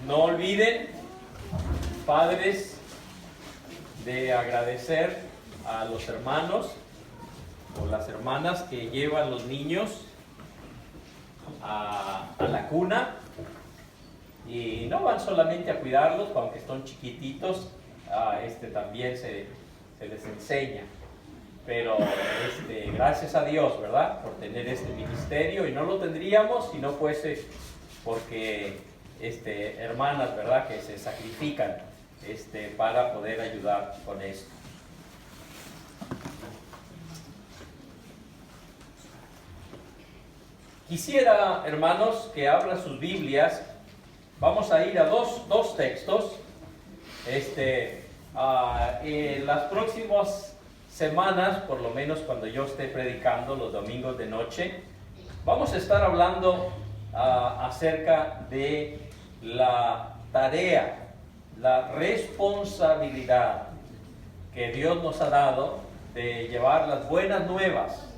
No olviden, padres, de agradecer a los hermanos o las hermanas que llevan los niños a la cuna, y no van solamente a cuidarlos, aunque están chiquititos, también se les enseña. Pero gracias a Dios, ¿verdad?, por tener este ministerio, y no lo tendríamos si no fuese porque hermanas, ¿verdad?, que se sacrifican para poder ayudar con esto. Quisiera, hermanos, que abran sus Biblias. Vamos a ir a dos textos. En las próximas semanas, por lo menos cuando yo esté predicando los domingos de noche, vamos a estar hablando acerca de la tarea, la responsabilidad que Dios nos ha dado de llevar las buenas nuevas,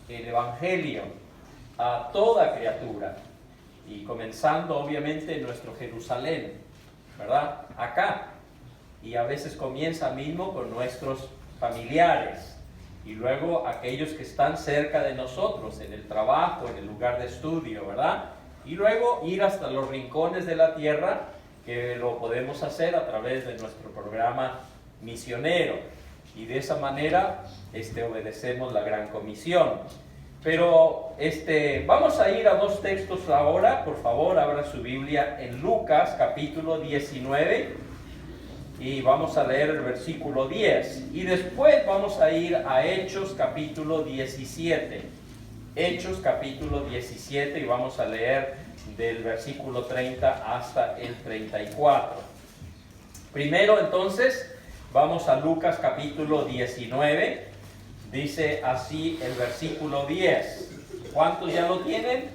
el Evangelio, a toda criatura, y comenzando obviamente en nuestro Jerusalén, ¿verdad?, acá, y a veces comienza mismo con nuestros familiares, y luego aquellos que están cerca de nosotros, en el trabajo, en el lugar de estudio, ¿verdad?, y luego ir hasta los rincones de la tierra, que lo podemos hacer a través de nuestro programa misionero, y de esa manera obedecemos la gran comisión. Pero vamos a ir a dos textos ahora. Por favor, abra su Biblia en Lucas capítulo 19 y vamos a leer el versículo 10, y después vamos a ir a Hechos capítulo 17. Hechos capítulo 17, y vamos a leer del versículo 30 hasta el 34. Primero, entonces, vamos a Lucas capítulo 19. Dice así el versículo 10. ¿Cuántos ya lo tienen?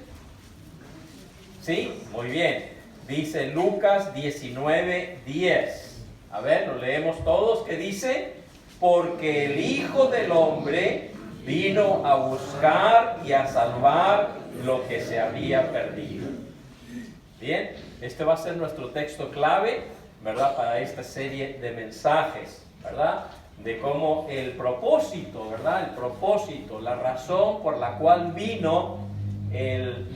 ¿Sí? Muy bien. Dice Lucas 19, 10. A ver, lo leemos todos. ¿Qué dice? Porque el Hijo del Hombre vino a buscar y a salvar lo que se había perdido. Bien, este va a ser nuestro texto clave, ¿verdad?, para esta serie de mensajes, ¿verdad?, de cómo el propósito, ¿verdad?, el propósito, la razón por la cual vino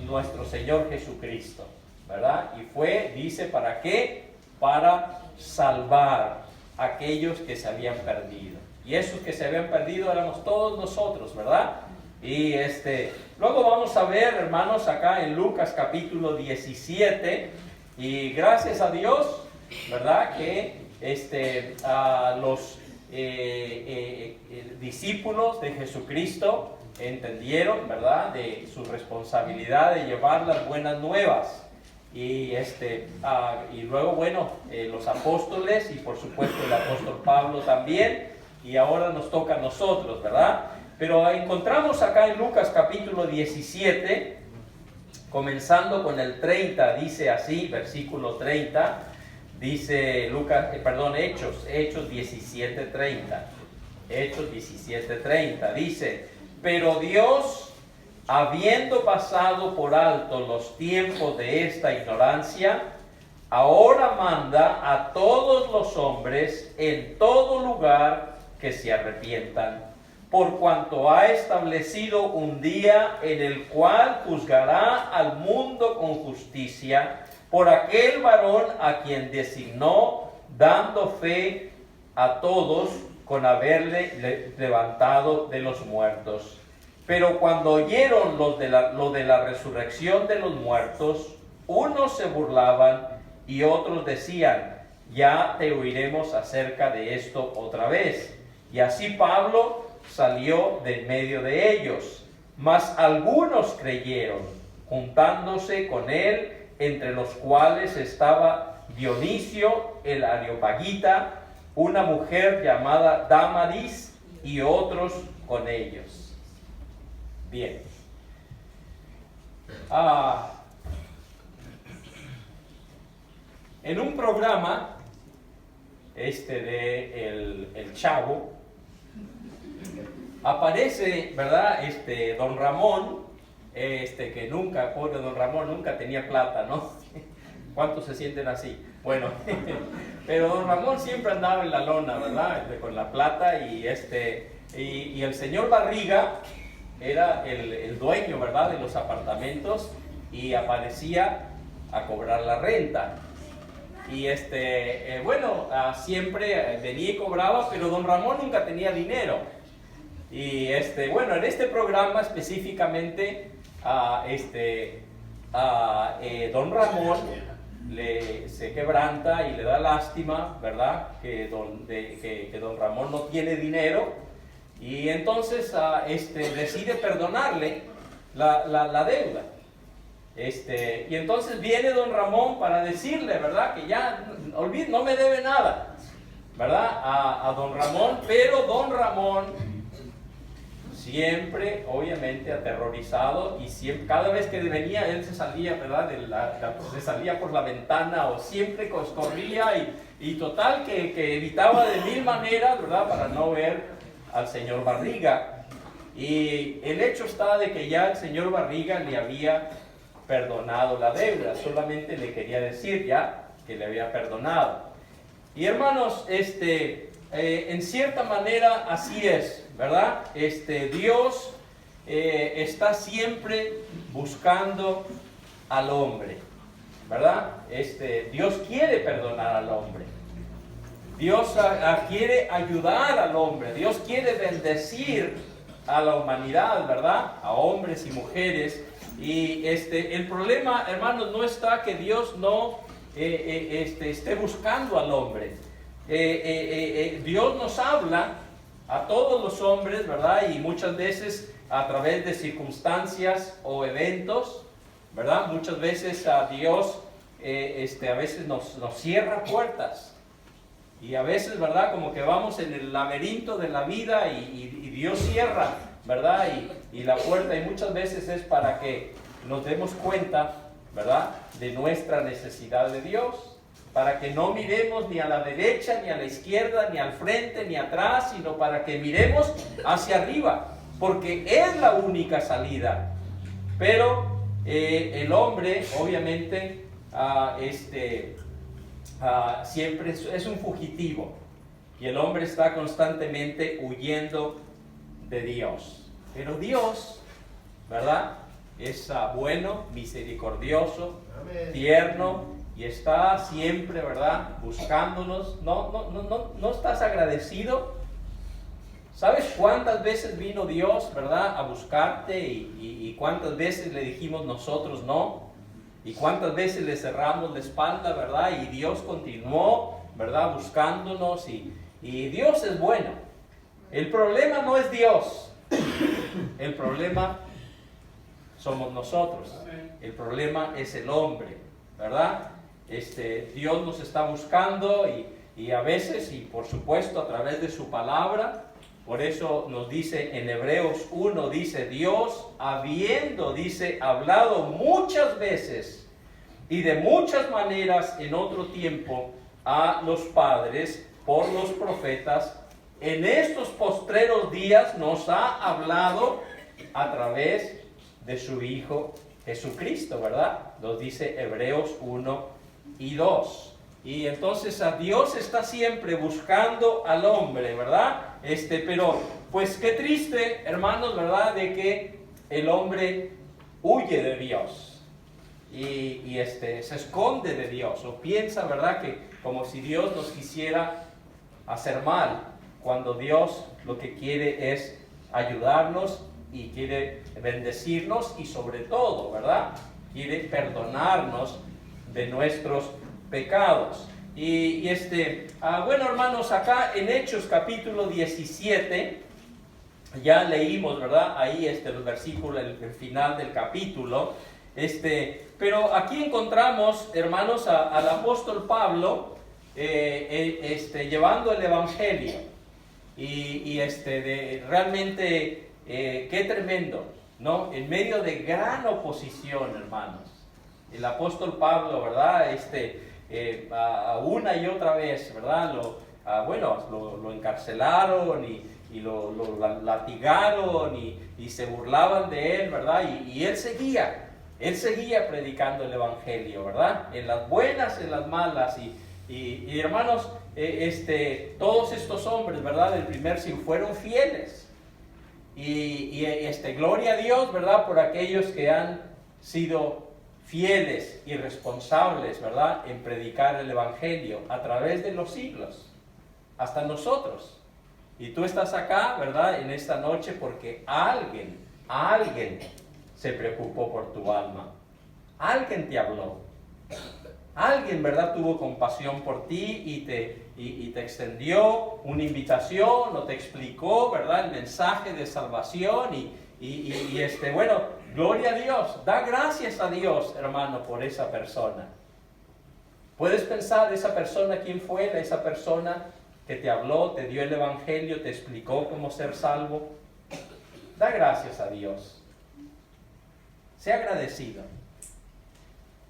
nuestro Señor Jesucristo, ¿verdad? Y fue, dice, ¿para qué? Para salvar a aquellos que se habían perdido. Y esos que se habían perdido éramos todos nosotros, ¿verdad? Y luego vamos a ver, hermanos, acá en Lucas capítulo 17, y gracias a Dios, ¿verdad?, que los discípulos de Jesucristo entendieron, ¿verdad?, de su responsabilidad de llevar las buenas nuevas, y luego, bueno, los apóstoles, y por supuesto el apóstol Pablo también, y ahora nos toca a nosotros, ¿verdad? Pero encontramos acá en Lucas capítulo 17, comenzando con el 30, dice así, versículo 30, dice Hechos 17:30. Hechos 17:30 dice: pero Dios, habiendo pasado por alto los tiempos de esta ignorancia, ahora manda a todos los hombres en todo lugar que se arrepientan, por cuanto ha establecido un día en el cual juzgará al mundo con justicia, por aquel varón a quien designó, dando fe a todos con haberle levantado de los muertos. Pero cuando oyeron lo de la resurrección de los muertos, unos se burlaban y otros decían: ya te oiremos acerca de esto otra vez. Y así Pablo salió de en medio de ellos. Mas algunos creyeron, juntándose con él, entre los cuales estaba Dionisio el Areopagita, una mujer llamada Damaris, y otros con ellos. Bien. En un programa de el Chavo, aparece, ¿verdad?, don Ramón, que nunca, pobre don Ramón, nunca tenía plata, ¿no? ¿Cuántos se sienten así? Bueno, pero don Ramón siempre andaba en la lona, ¿verdad? Con la plata y el señor Barriga era el dueño, ¿verdad? De los apartamentos y aparecía a cobrar la renta. Y siempre venía y cobraba, pero don Ramón nunca tenía dinero. Y bueno, en este programa específicamente, don Ramón se quebranta y le da lástima, ¿verdad? Que don Ramón no tiene dinero, y entonces decide perdonarle la deuda. Y entonces viene don Ramón para decirle, ¿verdad? Que ya no me debe nada, ¿verdad? A don Ramón, pero don Ramón siempre, obviamente, aterrorizado, y siempre, cada vez que venía, él se salía, ¿verdad? Se salía por la ventana, o siempre corría, y total, que evitaba de mil maneras, ¿verdad? Para no ver al señor Barriga. Y el hecho está de que ya el señor Barriga le había perdonado la deuda, solamente le quería decir ya que le había perdonado. Y hermanos, en cierta manera así es, ¿verdad? Dios está siempre buscando al hombre, ¿verdad? Dios quiere perdonar al hombre. Dios quiere ayudar al hombre. Dios quiere bendecir a la humanidad, ¿verdad? A hombres y mujeres. Y el problema, hermanos, no está que Dios no esté buscando al hombre. Dios nos habla a todos los hombres, ¿verdad? Y muchas veces a través de circunstancias o eventos, ¿verdad? Muchas veces a Dios a veces nos cierra puertas. Y a veces, ¿verdad? Como que vamos en el laberinto de la vida y Dios cierra, ¿verdad? Y la puerta, y muchas veces es para que nos demos cuenta, ¿verdad? De nuestra necesidad de Dios. Para que no miremos ni a la derecha, ni a la izquierda, ni al frente, ni atrás, sino para que miremos hacia arriba, porque es la única salida. Pero el hombre, obviamente, siempre es un fugitivo, y el hombre está constantemente huyendo de Dios. Pero Dios, ¿verdad? Es bueno, misericordioso, tierno, y está siempre, ¿verdad? Buscándonos. ¿No estás agradecido? ¿Sabes cuántas veces vino Dios, ¿verdad? A buscarte, y cuántas veces le dijimos nosotros no? Y cuántas veces le cerramos la espalda, ¿verdad? Y Dios continuó, ¿verdad? Buscándonos, y Dios es bueno. El problema no es Dios. El problema somos nosotros. El problema es el hombre, ¿verdad? Dios nos está buscando, y a veces, y por supuesto a través de su palabra. Por eso nos dice en Hebreos 1, dice: Dios, habiendo, dice, hablado muchas veces y de muchas maneras en otro tiempo a los padres por los profetas, en estos postreros días nos ha hablado a través de su Hijo Jesucristo, ¿verdad? Nos dice Hebreos 1 y 2. Y entonces a Dios está siempre buscando al hombre, ¿verdad? Pero pues qué triste, hermanos, ¿verdad? De que el hombre huye de Dios y se esconde de Dios, o piensa, ¿verdad? Que como si Dios nos quisiera hacer mal, cuando Dios lo que quiere es ayudarnos y quiere bendecirnos, y sobre todo, ¿verdad? Quiere perdonarnos de nuestros pecados. Bueno, hermanos, acá en Hechos capítulo 17, ya leímos, ¿verdad? Ahí el versículo, el final del capítulo. Pero aquí encontramos, hermanos, al apóstol Pablo llevando el evangelio. Realmente, qué tremendo, ¿no? En medio de gran oposición, hermanos. El apóstol Pablo, ¿verdad? Una y otra vez, ¿verdad? Lo encarcelaron y lo latigaron y se burlaban de él, ¿verdad? Y él seguía Él seguía predicando el Evangelio, ¿verdad? En las buenas, en las malas. Y hermanos, todos estos hombres, ¿verdad? Del primer siglo fueron fieles. Gloria a Dios, ¿verdad? Por aquellos que han sido fieles y responsables, ¿verdad? En predicar el Evangelio a través de los siglos, hasta nosotros. Y tú estás acá, ¿verdad? En esta noche porque alguien se preocupó por tu alma. Alguien te habló. Alguien, ¿verdad? Tuvo compasión por ti y te extendió una invitación o te explicó, ¿verdad? El mensaje de salvación bueno, gloria a Dios. Da gracias a Dios, hermano, por esa persona. Puedes pensar, esa persona, ¿quién fue? Esa persona que te habló, te dio el Evangelio, te explicó cómo ser salvo. Da gracias a Dios. Sea agradecido.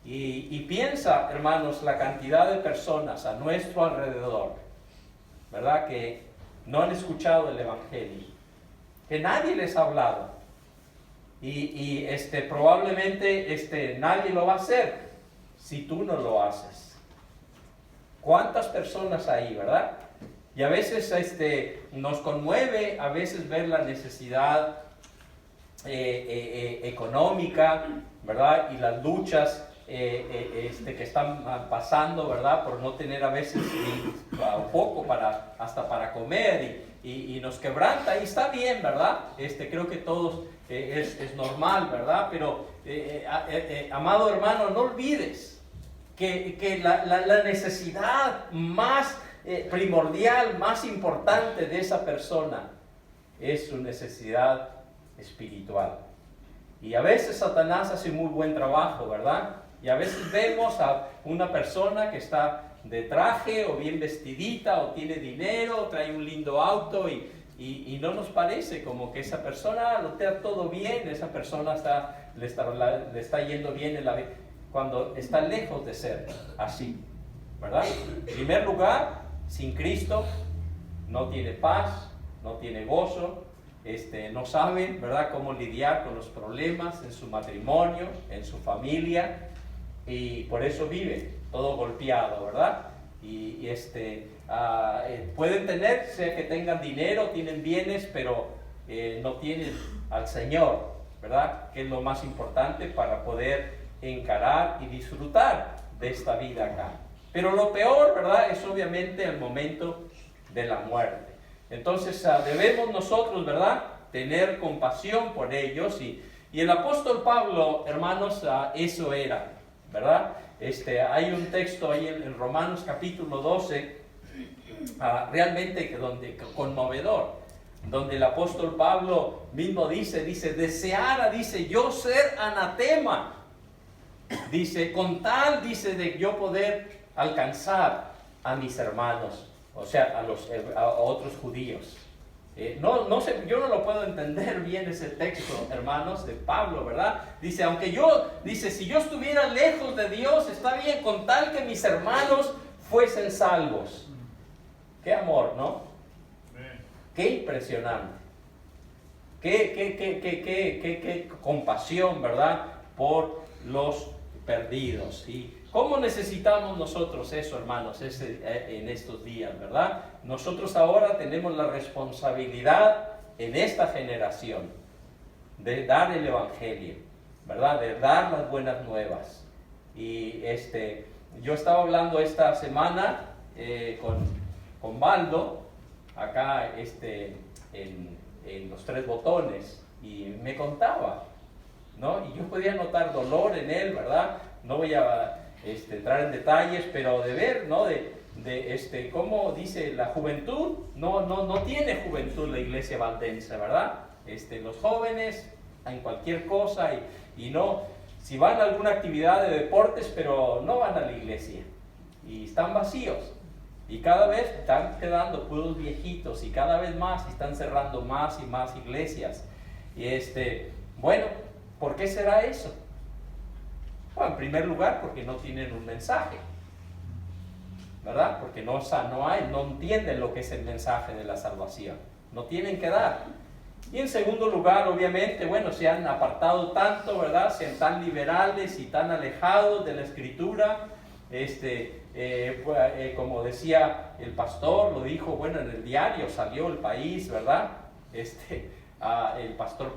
Y piensa, hermanos, la cantidad de personas a nuestro alrededor, ¿verdad? Que no han escuchado el Evangelio, que nadie les ha hablado. Probablemente nadie lo va a hacer si tú no lo haces. ¿Cuántas personas hay, verdad? Y a veces nos conmueve a veces ver la necesidad económica, ¿verdad? Y las luchas que están pasando, ¿verdad? Por no tener a veces un poco hasta para comer y nos quebranta, y está bien, ¿verdad? Creo que todos es normal, ¿verdad? Pero amado hermano, no olvides que la necesidad más primordial, más importante de esa persona es su necesidad espiritual. Y a veces Satanás hace muy buen trabajo, ¿verdad? Y a veces vemos a una persona que está de traje o bien vestidita o tiene dinero o trae un lindo auto y no nos parece como que esa persona lo tenga todo bien, esa persona le está yendo bien en la vida, cuando está lejos de ser así, ¿verdad? En primer lugar, sin Cristo no tiene paz, no tiene gozo, no sabe, ¿verdad?, cómo lidiar con los problemas en su matrimonio, en su familia, y por eso vive todo golpeado, ¿verdad? Pueden tener, sea que tengan dinero, tienen bienes, pero no tienen al Señor, ¿verdad?, que es lo más importante para poder encarar y disfrutar de esta vida acá. Pero lo peor, ¿verdad?, es obviamente el momento de la muerte. Entonces debemos nosotros, ¿verdad?, tener compasión por ellos, y el apóstol Pablo, hermanos, eso era, ¿verdad? Hay un texto ahí en Romanos capítulo 12, realmente conmovedor, donde el apóstol Pablo mismo dice, deseara, dice, yo ser anatema, dice, con tal, dice, de yo poder alcanzar a mis hermanos, o sea, a otros judíos. No sé, yo no lo puedo entender bien ese texto, hermanos, de Pablo, ¿verdad? Dice, si yo estuviera lejos de Dios, está bien, con tal que mis hermanos fuesen salvos. Qué amor, ¿no? Qué impresionante. Qué compasión, ¿verdad?, por los perdidos. Y ¿cómo necesitamos nosotros eso, hermanos, en estos días, verdad? Nosotros ahora tenemos la responsabilidad en esta generación de dar el Evangelio, ¿verdad? De dar las buenas nuevas. Y yo estaba hablando esta semana con Baldo, acá en los Tres Botones, y me contaba, ¿no? Y yo podía notar dolor en él, ¿verdad? No voy a entrar en detalles, pero de ver, ¿no?, de cómo dice la juventud, no tiene juventud la iglesia valdense, ¿verdad? Los jóvenes en cualquier cosa y no, si van a alguna actividad de deportes, pero no van a la iglesia y están vacíos, y cada vez están quedando puros viejitos y cada vez más están cerrando más y más iglesias. Y bueno, ¿por qué será eso? Bueno, en primer lugar, porque no tienen un mensaje, ¿verdad? Porque no entienden lo que es el mensaje de la salvación. No tienen que dar. Y en segundo lugar, obviamente, bueno, se han apartado tanto, ¿verdad? Sean tan liberales y tan alejados de la Escritura. Como decía el pastor, lo dijo, bueno, en el diario salió El País, ¿verdad? El pastor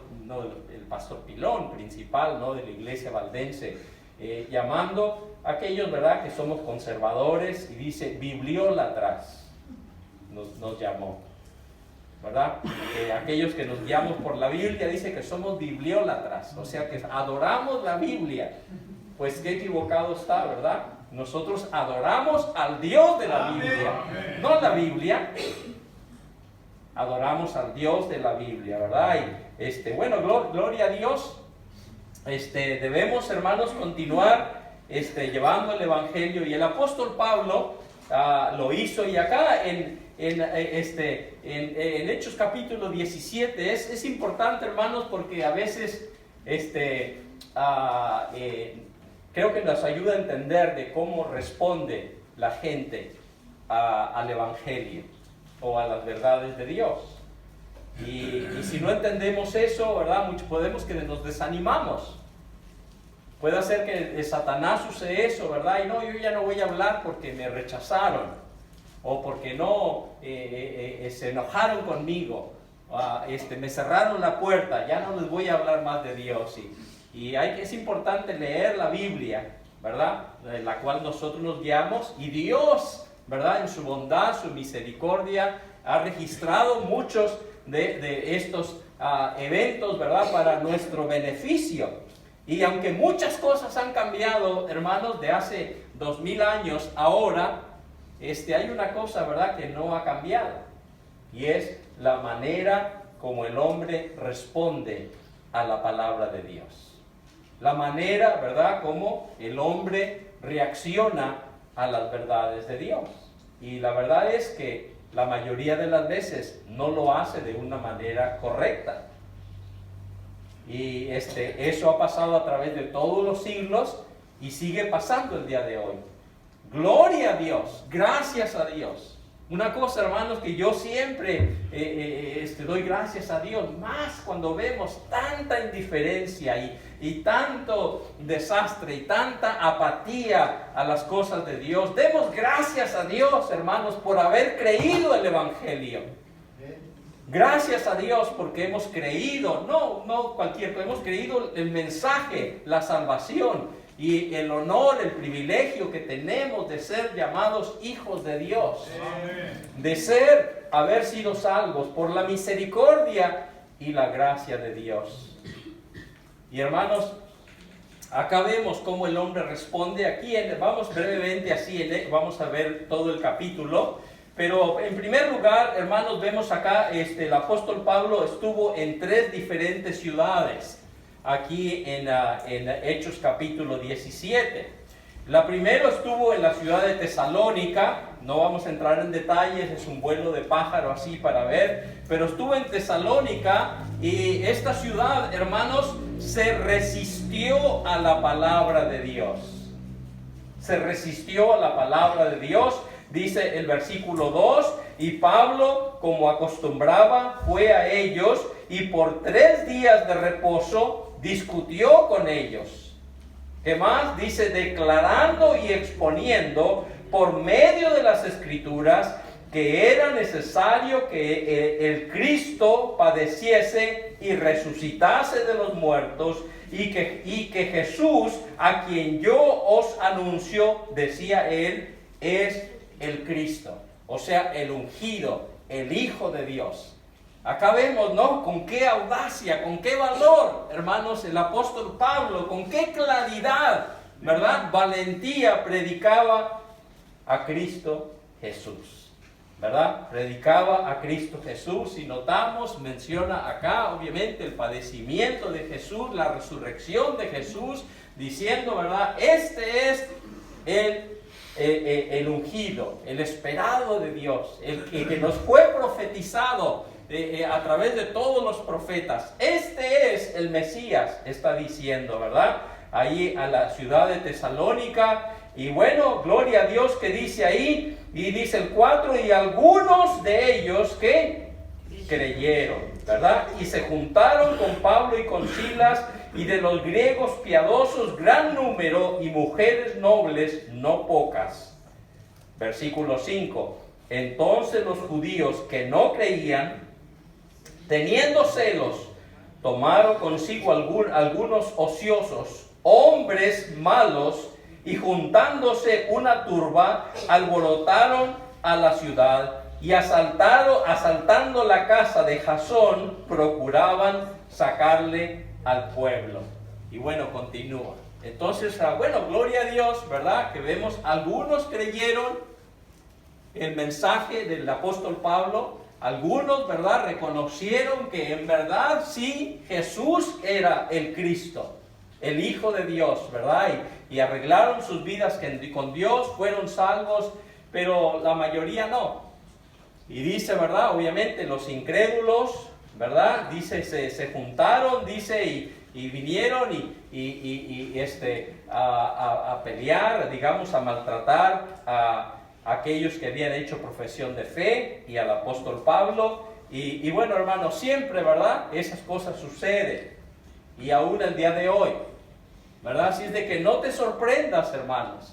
Pilón, principal, ¿no?, de la iglesia valdense, llamando a aquellos, ¿verdad?, que somos conservadores, y dice, bibliólatras, nos llamó, ¿verdad? Aquellos que nos guiamos por la Biblia, dice que somos bibliólatras, o sea que adoramos la Biblia. Pues qué equivocado está, ¿verdad? Nosotros adoramos al Dios de la Biblia, no la Biblia. Adoramos al Dios de la Biblia, ¿verdad? Y bueno, gloria a Dios. Debemos, hermanos, continuar llevando el Evangelio. Y el apóstol Pablo lo hizo. Y acá en Hechos capítulo 17 es importante, hermanos, porque a veces creo que nos ayuda a entender de cómo responde la gente al Evangelio o a las verdades de Dios. Y si no entendemos eso, ¿verdad?, podemos que nos desanimamos. Puede ser que de Satanás use eso, ¿verdad? Y no, yo ya no voy a hablar porque me rechazaron, o porque no se enojaron conmigo, me cerraron la puerta, ya no les voy a hablar más de Dios. Es importante leer la Biblia, ¿verdad?, en la cual nosotros nos guiamos, y Dios, ¿verdad?, en su bondad, su misericordia, ha registrado muchos de estos eventos, ¿verdad?, para nuestro beneficio. Y aunque muchas cosas han cambiado, hermanos, de hace 2000 años, ahora, hay una cosa, ¿verdad?, que no ha cambiado, y es la manera como el hombre responde a la palabra de Dios. La manera, ¿verdad?, como el hombre reacciona a las verdades de Dios. Y la verdad es que la mayoría de las veces no lo hace de una manera correcta. Y eso ha pasado a través de todos los siglos y sigue pasando el día de hoy. Gloria a Dios, gracias a Dios. Una cosa, hermanos, que yo siempre doy gracias a Dios, más cuando vemos tanta indiferencia y tanto desastre y tanta apatía a las cosas de Dios. Demos gracias a Dios, hermanos, por haber creído el Evangelio. Gracias a Dios porque hemos creído, no cualquier cosa, hemos creído el mensaje, la salvación y el honor, el privilegio que tenemos de ser llamados hijos de Dios. De haber sido salvos por la misericordia y la gracia de Dios. Y hermanos, acá vemos cómo el hombre responde. Aquí vamos brevemente así, vamos a ver todo el capítulo. Pero en primer lugar, hermanos, vemos acá, el apóstol Pablo estuvo en 3 diferentes ciudades, aquí en Hechos capítulo 17. La primera estuvo en la ciudad de Tesalónica, no vamos a entrar en detalles, es un vuelo de pájaro así para ver, pero estuvo en Tesalónica y esta ciudad, hermanos, se resistió a la palabra de Dios. Se resistió a la palabra de Dios. Dice el versículo 2, y Pablo, como acostumbraba, fue a ellos y por 3 días de reposo discutió con ellos. ¿Qué más? Dice, declarando y exponiendo por medio de las Escrituras que era necesario que el Cristo padeciese y resucitase de los muertos y que Jesús, a quien yo os anuncio, decía él, es el Cristo, o sea, el ungido, el Hijo de Dios. Acá vemos, ¿no?, con qué audacia, con qué valor, hermanos, el apóstol Pablo, con qué claridad, ¿verdad?, valentía predicaba a Cristo Jesús, ¿verdad? Predicaba a Cristo Jesús, y notamos, menciona acá, obviamente, el padecimiento de Jesús, la resurrección de Jesús, diciendo, ¿verdad?, este es el ungido, el esperado de Dios, el que nos fue profetizado a través de todos los profetas. Este es el Mesías, está diciendo, ¿verdad?, ahí a la ciudad de Tesalónica. Y bueno, gloria a Dios, que dice ahí, y dice el 4, y algunos de ellos que creyeron. ¿verdad? Y se juntaron con Pablo y con Silas, y de los griegos piadosos gran número, y mujeres nobles no pocas. Versículo 5. Entonces los judíos que no creían, teniendo celos, tomaron consigo algunos ociosos, hombres malos, y juntándose una turba, alborotaron a la ciudad, y asaltando la casa de Jasón, procuraban sacarle al pueblo. Y bueno, continúa. Entonces, bueno, gloria a Dios, ¿verdad? Que vemos, algunos creyeron el mensaje del apóstol Pablo, algunos, ¿verdad?, reconocieron que en verdad sí, Jesús era el Cristo, el Hijo de Dios, ¿verdad? Y arreglaron sus vidas con Dios, fueron salvos, pero la mayoría no. Y dice, ¿verdad? Obviamente los incrédulos, ¿verdad? Dice, se juntaron, dice, y vinieron a pelear, digamos, a maltratar a aquellos que habían hecho profesión de fe y al apóstol Pablo. Y bueno, hermanos, siempre, ¿verdad?, esas cosas suceden. Y aún el día de hoy, ¿verdad? Así es de que no te sorprendas, hermanos.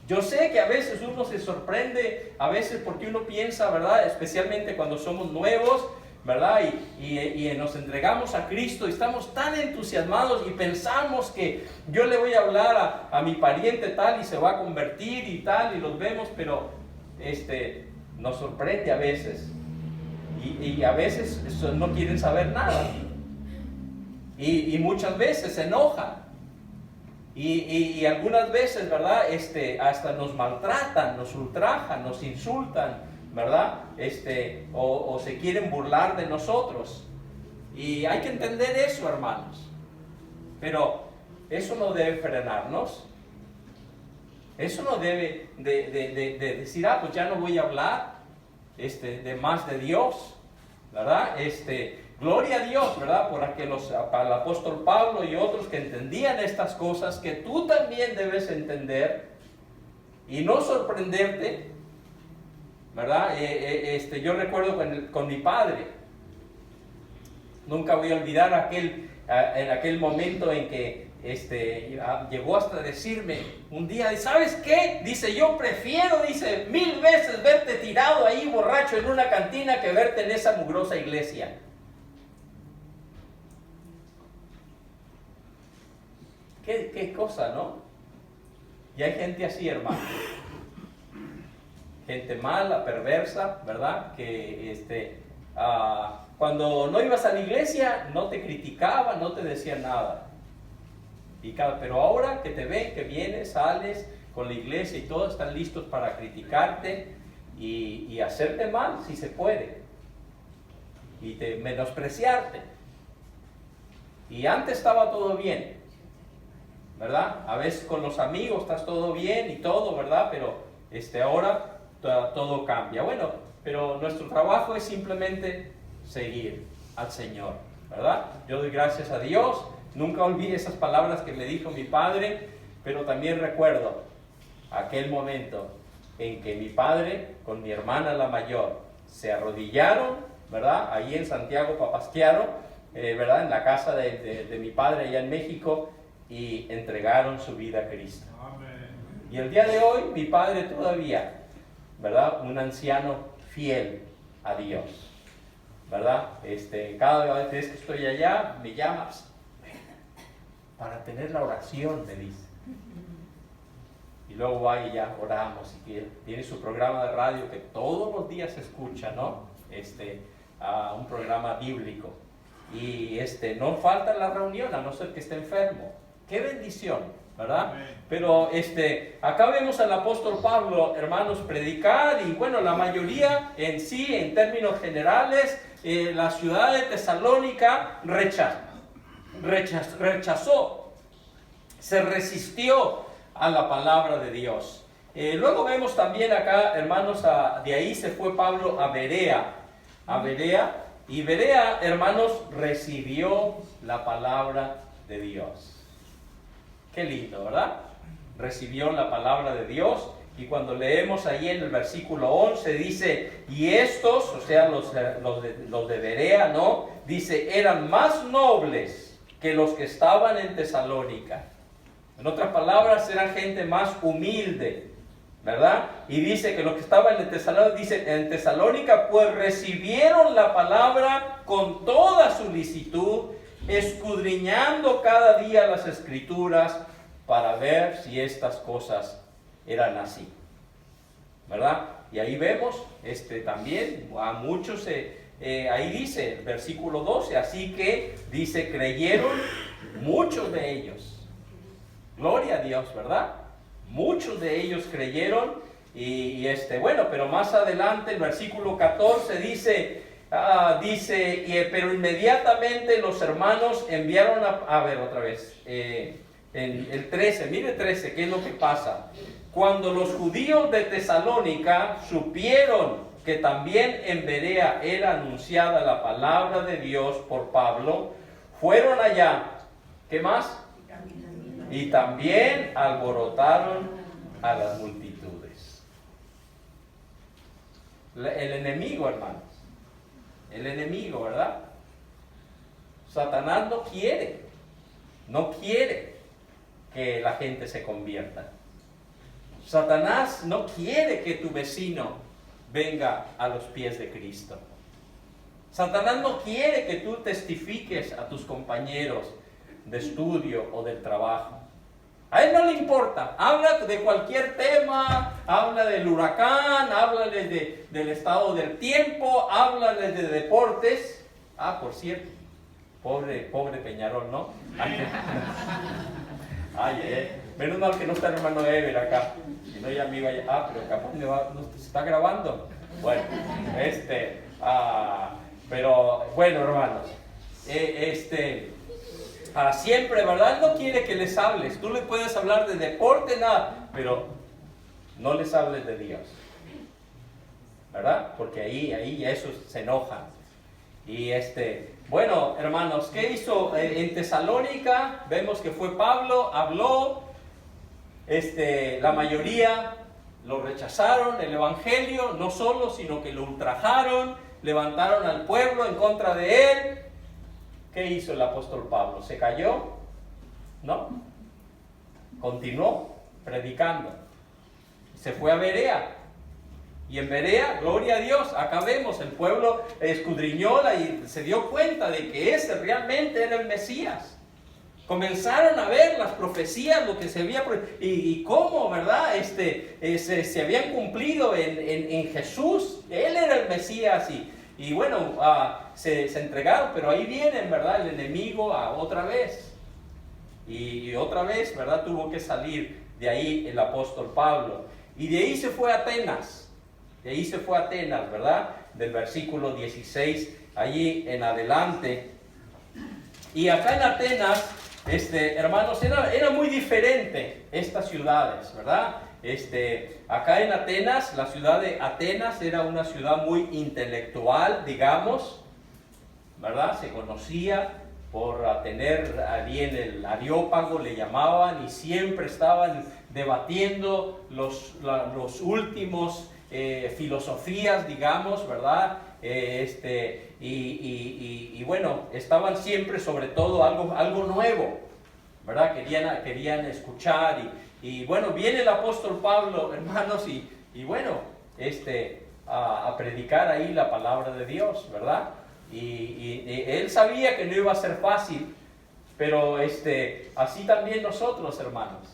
Yo sé que a veces uno se sorprende, a veces porque uno piensa, ¿verdad?, especialmente cuando somos nuevos, ¿verdad? Y nos entregamos a Cristo y estamos tan entusiasmados y pensamos que yo le voy a hablar a mi pariente tal y se va a convertir y tal, y los vemos, pero nos sorprende a veces. Y a veces no quieren saber nada. Y muchas veces se enojan. Y algunas veces, ¿verdad?, hasta nos maltratan, nos ultrajan, nos insultan, ¿verdad? O se quieren burlar de nosotros. Y hay que entender eso, hermanos. Pero eso no debe frenarnos. Eso no debe de decir, pues ya no voy a hablar de más de Dios, ¿verdad? Gloria a Dios, ¿verdad? Para el apóstol Pablo y otros que entendían estas cosas, que tú también debes entender y no sorprenderte, ¿verdad? Yo recuerdo con mi padre, nunca voy a olvidar en aquel momento en que llegó hasta decirme un día, ¿sabes qué? Dice, yo prefiero, dice, 1000 veces verte tirado ahí borracho en una cantina que verte en esa mugrosa iglesia. ¿Qué cosa, no? Y hay gente así, hermano. Gente mala, perversa, ¿verdad? Que cuando no ibas a la iglesia no te criticaban, no te decían nada. Pero ahora que te ven, que vienes, sales con la iglesia y todos están listos para criticarte y hacerte mal si se puede. Y menospreciarte. Y antes estaba todo bien, ¿verdad? A veces con los amigos estás todo bien y todo, ¿verdad? Pero ahora todo cambia. Bueno, pero nuestro trabajo es simplemente seguir al Señor, ¿verdad? Yo doy gracias a Dios. Nunca olvidé esas palabras que me dijo mi padre, pero también recuerdo aquel momento en que mi padre con mi hermana la mayor se arrodillaron, ¿verdad? Ahí en Santiago Papasquiaro, ¿verdad? En la casa de mi padre allá en México, y entregaron su vida a Cristo. Amén. Y el día de hoy mi padre todavía, ¿verdad?, un anciano fiel a Dios, ¿verdad? Cada vez que estoy allá me llamas para tener la oración, me dice. Y luego va y ya oramos, y tiene su programa de radio que todos los días se escucha, ¿no? Un programa bíblico. Y no falta la reunión, a no ser que esté enfermo. ¡Qué bendición!, ¿verdad? Amén. Pero acá vemos al apóstol Pablo, hermanos, predicar, y bueno, la mayoría en sí, en términos generales, la ciudad de Tesalónica rechazó, se resistió a la palabra de Dios. Luego vemos también acá, hermanos, de ahí se fue Pablo a Berea, y Berea, hermanos, recibió la palabra de Dios. Qué lindo, ¿verdad? Recibió la palabra de Dios, y cuando leemos ahí en el versículo 11 dice, y estos, o sea, los de Berea, ¿no?, dice, eran más nobles que los que estaban en Tesalónica. En otras palabras, eran gente más humilde, ¿verdad? Y dice que los que estaban en Tesalónica, pues recibieron la palabra con toda solicitud, escudriñando cada día las Escrituras para ver si estas cosas eran así, ¿verdad? Y ahí vemos también a muchos, ahí dice, versículo 12, así que dice, creyeron muchos de ellos. Gloria a Dios, ¿verdad? Muchos de ellos creyeron bueno, pero más adelante el versículo 14 dice, pero inmediatamente los hermanos enviaron a ver otra vez, en el 13, mire 13, ¿qué es lo que pasa? Cuando los judíos de Tesalónica supieron que también en Berea era anunciada la palabra de Dios por Pablo, fueron allá, ¿qué más? Y también alborotaron a las multitudes. El enemigo, hermanos. El enemigo, ¿verdad? Satanás no quiere que la gente se convierta. Satanás no quiere que tu vecino venga a los pies de Cristo. Satanás no quiere que tú testifiques a tus compañeros de estudio o del trabajo. A él no le importa. Habla de cualquier tema, habla del huracán, háblale del estado del tiempo, háblale de deportes. Por cierto, pobre Peñarol, ¿no? Menos mal que no está el hermano Ever acá. Si no, ya me iba a... pero capaz se está grabando. Bueno, pero bueno, hermanos, para siempre, ¿verdad? Él no quiere que les hables. Tú le puedes hablar de deporte, nada, pero no les hables de Dios, ¿verdad? Porque ahí esos se enojan. Y bueno, hermanos, ¿qué hizo en Tesalónica? Vemos que fue Pablo, habló, la mayoría lo rechazaron, el evangelio, no solo, sino que lo ultrajaron, levantaron al pueblo en contra de él. ¿Qué hizo el apóstol Pablo? ¿Se cayó? ¿No? Continuó predicando. Se fue a Berea. Y en Berea, gloria a Dios, acá vemos, el pueblo escudriñó y se dio cuenta de que ese realmente era el Mesías. Comenzaron a ver las profecías, lo que se había y cómo, ¿verdad? Se habían cumplido en Jesús. Él era el Mesías y bueno, se entregaron, pero ahí vienen, ¿verdad? El enemigo otra vez. Y otra vez, ¿verdad? Tuvo que salir de ahí el apóstol Pablo. Y de ahí se fue a Atenas. ¿Verdad? Del versículo 16, allí en adelante. Y acá en Atenas, hermanos, era muy diferente estas ciudades, ¿verdad? Acá en Atenas, la ciudad de Atenas era una ciudad muy intelectual, digamos, ¿verdad? Se conocía por tener bien el Areópago, le llamaban, y siempre estaban debatiendo los últimos filosofías, digamos, ¿verdad? Y bueno, estaban siempre sobre todo algo nuevo, ¿verdad? Querían escuchar y bueno, viene el apóstol Pablo, hermanos, y bueno, a predicar ahí la palabra de Dios, ¿verdad? Y él sabía que no iba a ser fácil, pero así también nosotros, hermanos,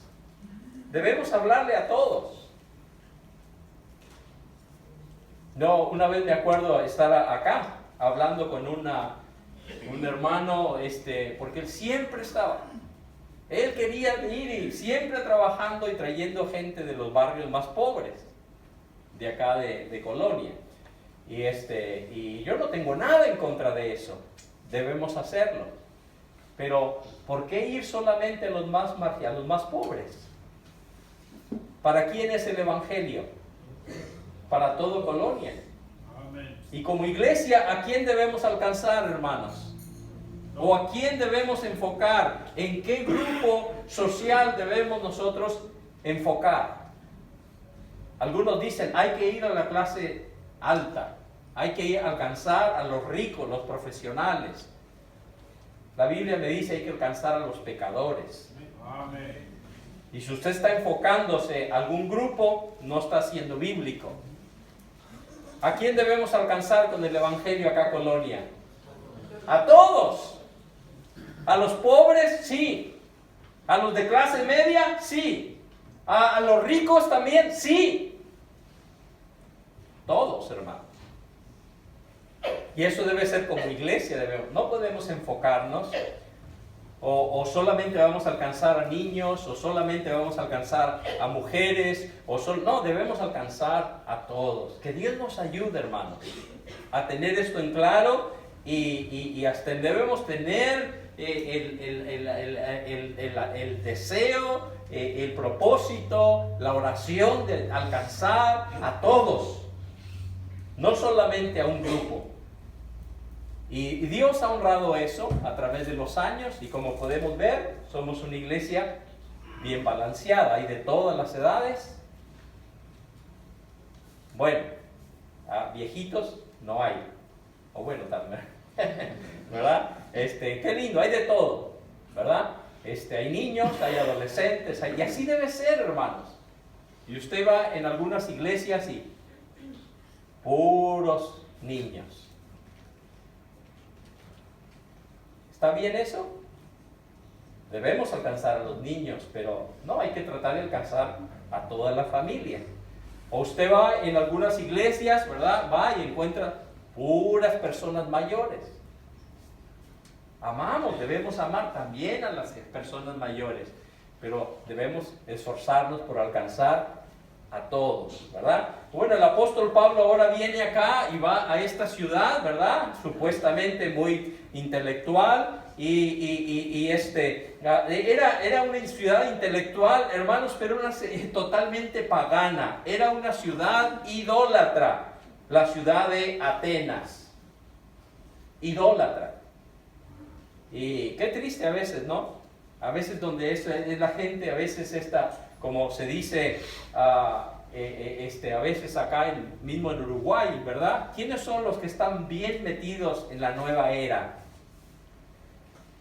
debemos hablarle a todos. No, una vez me acuerdo estar acá hablando con un hermano, porque él siempre estaba. Él quería ir y siempre trabajando y trayendo gente de los barrios más pobres de acá de Colonia. Y yo no tengo nada en contra de eso. Debemos hacerlo. Pero ¿por qué ir solamente a los más pobres? ¿Para quién es el evangelio? Para todo Colonia. Amén. Y como iglesia, ¿a quién debemos alcanzar, hermanos? ¿O a quién debemos enfocar? ¿En qué grupo social debemos nosotros enfocar? Algunos dicen, hay que ir a la clase alta. Hay que alcanzar a los ricos, los profesionales. La Biblia me dice hay que alcanzar a los pecadores. Amén. Y si usted está enfocándose a algún grupo, no está siendo bíblico. ¿A quién debemos alcanzar con el Evangelio acá, Colonia? A todos. A los pobres, sí. A los de clase media, sí. A los ricos también, sí. Todos, hermano. Y eso debe ser como iglesia. No podemos enfocarnos o solamente vamos a alcanzar a niños, o solamente vamos a alcanzar a mujeres, no, debemos alcanzar a todos. Que Dios nos ayude, hermanos, a tener esto en claro y hasta debemos tener el deseo, el propósito, la oración de alcanzar a todos, no solamente a un grupo. Y Dios ha honrado eso a través de los años, y como podemos ver, somos una iglesia bien balanceada, hay de todas las edades. Bueno, viejitos no hay, o bueno, también, ¿verdad? Qué lindo, hay de todo, ¿verdad? Hay niños, hay adolescentes, y así debe ser, hermanos. Y usted va en algunas iglesias y puros niños. ¿Está bien eso? Debemos alcanzar a los niños, pero no, hay que tratar de alcanzar a toda la familia. O usted va en algunas iglesias, ¿verdad? Va y encuentra puras personas mayores. Amamos, debemos amar también a las personas mayores, pero debemos esforzarnos por alcanzar a todos, ¿verdad? Bueno, el apóstol Pablo ahora viene acá y va a esta ciudad, ¿verdad? Supuestamente muy intelectual era una ciudad intelectual, hermanos, pero totalmente pagana. Era una ciudad idólatra, la ciudad de Atenas. Idólatra. Y qué triste a veces, ¿no? A veces donde es la gente, a veces como se dice, a veces acá mismo en Uruguay, ¿verdad? ¿Quiénes son los que están bien metidos en la nueva era?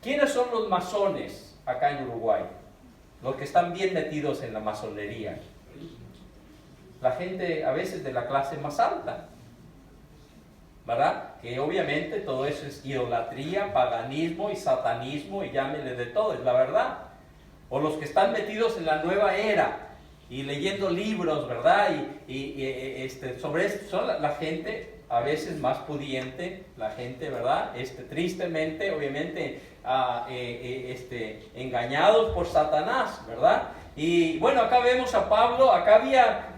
¿Quiénes son los masones acá en Uruguay? Los que están bien metidos en la masonería. La gente a veces de la clase más alta, ¿verdad? Que obviamente todo eso es idolatría, paganismo y satanismo, y llámele de todo, es la verdad. O los que están metidos en la nueva era y leyendo libros, ¿verdad? Sobre esto son la gente a veces más pudiente, la gente, ¿verdad? Tristemente, obviamente, engañados por Satanás, ¿verdad? Y bueno, acá vemos a Pablo, acá había,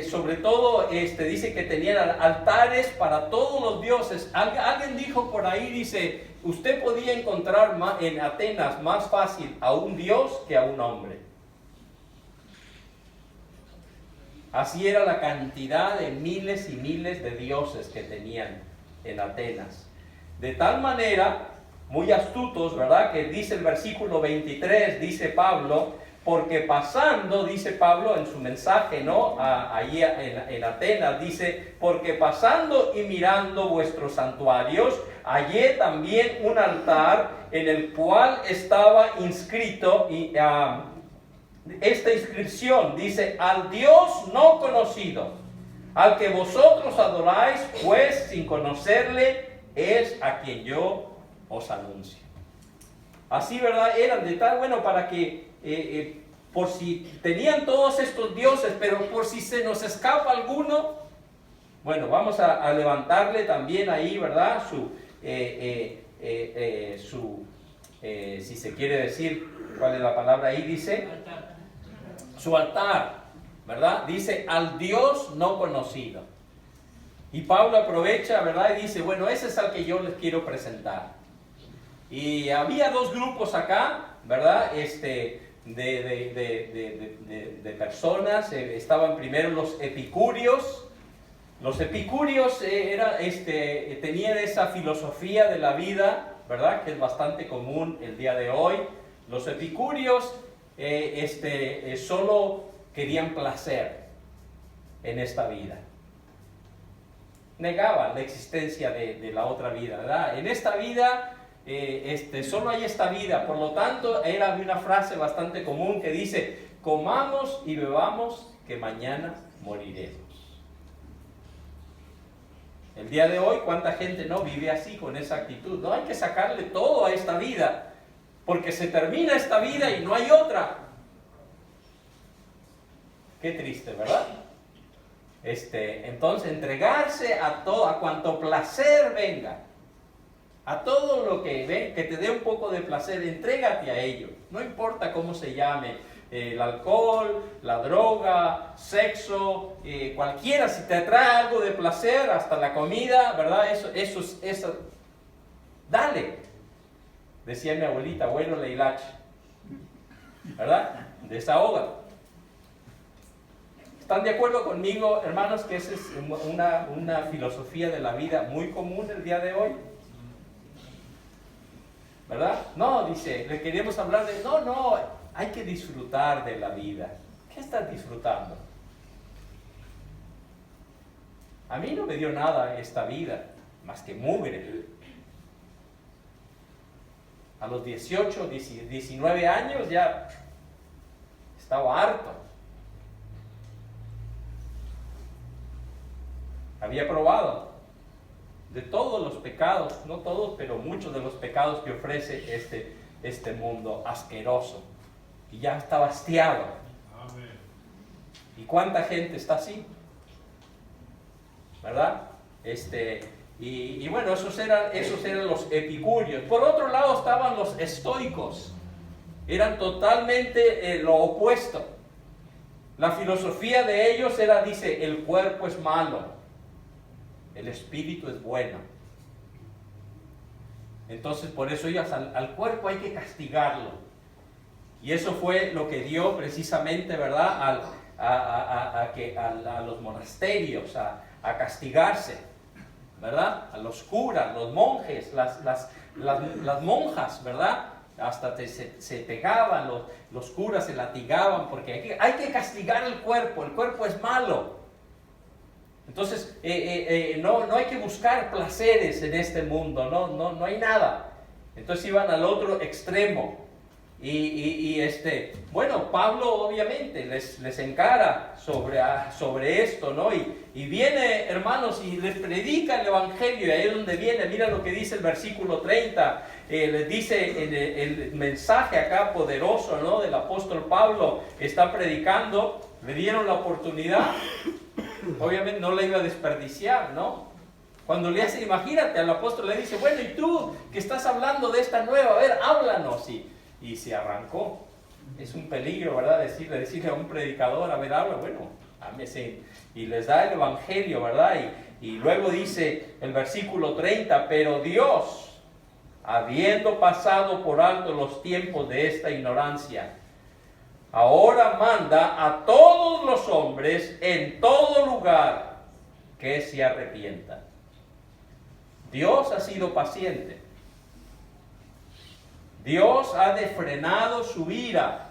sobre todo, dice que tenían altares para todos los dioses. Alguien dijo por ahí, dice, usted podía encontrar en Atenas más fácil a un dios que a un hombre. Así era la cantidad de miles y miles de dioses que tenían en Atenas. De tal manera, muy astutos, ¿verdad? Que dice el versículo 23, dice Pablo, porque pasando, dice Pablo en su mensaje, ¿no? Allí en Atenas, dice, porque pasando y mirando vuestros santuarios, hallé también un altar en el cual estaba inscrito esta inscripción, dice, al Dios no conocido, al que vosotros adoráis, pues sin conocerle, es a quien yo os anuncio. Así, ¿verdad? Eran de tal, bueno, para que, por si tenían todos estos dioses, pero por si se nos escapa alguno, bueno, vamos a levantarle también ahí, ¿verdad? Si se quiere decir, ¿cuál es la palabra ahí? Dice, su altar, ¿verdad? Dice, al Dios no conocido. Y Pablo aprovecha, ¿verdad? Y dice, bueno, ese es al que yo les quiero presentar. Y había dos grupos acá, ¿verdad? De personas. Estaban primero los epicúreos. Los epicúreos tenían esa filosofía de la vida, ¿verdad? Que es bastante común el día de hoy. Los epicúreos solo querían placer en esta vida. negaban la existencia de la otra vida, ¿verdad? En esta vida, solo hay esta vida. Por lo tanto, era una frase bastante común que dice: comamos y bebamos, que mañana moriremos. El día de hoy, ¿cuánta gente no vive así, con esa actitud? No, hay que sacarle todo a esta vida, porque se termina esta vida y no hay otra. Qué triste, ¿verdad? Entonces, entregarse a todo, a cuanto placer venga, a todo lo que ven, que te dé un poco de placer, entrégate a ello. No importa cómo se llame, el alcohol, la droga, sexo, cualquiera, si te trae algo de placer, hasta la comida, ¿verdad? Eso, dale. Decía mi abuelita, bueno, la hilacha, ¿verdad? Desahoga. ¿Están de acuerdo conmigo, hermanos, que esa es una filosofía de la vida muy común el día de hoy? ¿Verdad? No, dice, le queríamos hablar de, no, hay que disfrutar de la vida. ¿Qué estás disfrutando? A mí no me dio nada esta vida, más que mugre. A los 18, 19 años ya estaba harto. Había probado de todos los pecados, no todos, pero muchos de los pecados que ofrece este mundo asqueroso. Y ya estaba hastiado. Amén. ¿Y cuánta gente está así? ¿Verdad? Y bueno, esos eran los epicúreos. Por otro lado estaban los estoicos. Eran totalmente lo opuesto. La filosofía de ellos era, dice, el cuerpo es malo, el espíritu es bueno. Entonces, por eso ellos al cuerpo hay que castigarlo. Y eso fue lo que dio precisamente, ¿verdad?, a los monasterios, a castigarse, ¿verdad? A los curas, los monjes, las monjas, ¿verdad? Hasta se pegaban, los curas se latigaban, porque hay que castigar el cuerpo es malo. Entonces, no hay que buscar placeres en este mundo, no hay nada. Entonces iban al otro extremo. Bueno, Pablo obviamente les encara sobre esto, ¿no? Y viene, hermanos, y les predica el Evangelio, y ahí es donde viene, mira lo que dice el versículo 30, les dice el mensaje acá poderoso, ¿no?, del apóstol Pablo, está predicando, le dieron la oportunidad, obviamente no la iba a desperdiciar, ¿no? Cuando le hace, imagínate, al apóstol le dice, bueno, y tú que estás hablando de esta nueva, a ver, háblanos, y se arrancó. Es un peligro, ¿verdad? Decirle a un predicador, a ver, habla, bueno, y les da el Evangelio, ¿verdad? Y luego dice el versículo 30, pero Dios, habiendo pasado por alto los tiempos de esta ignorancia, ahora manda a todos los hombres en todo lugar que se arrepientan. Dios ha sido paciente. Dios ha defrenado su ira.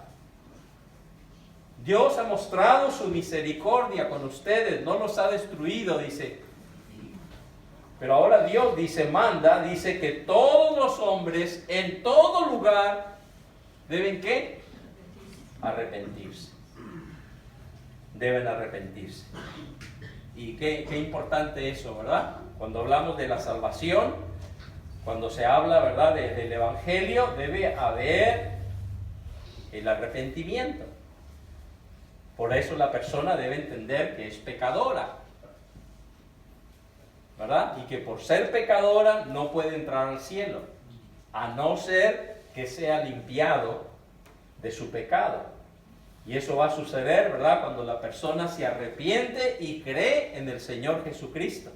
Dios ha mostrado su misericordia con ustedes, no los ha destruido, dice. Pero ahora Dios dice que todos los hombres en todo lugar deben ¿qué? Arrepentirse. Deben arrepentirse. Y qué importante eso, ¿verdad? Cuando hablamos de la salvación, cuando se habla, ¿verdad?, del Evangelio, debe haber el arrepentimiento. Por eso la persona debe entender que es pecadora, ¿verdad? Y que por ser pecadora no puede entrar al cielo, a no ser que sea limpiado de su pecado. Y eso va a suceder, ¿verdad?, cuando la persona se arrepiente y cree en el Señor Jesucristo.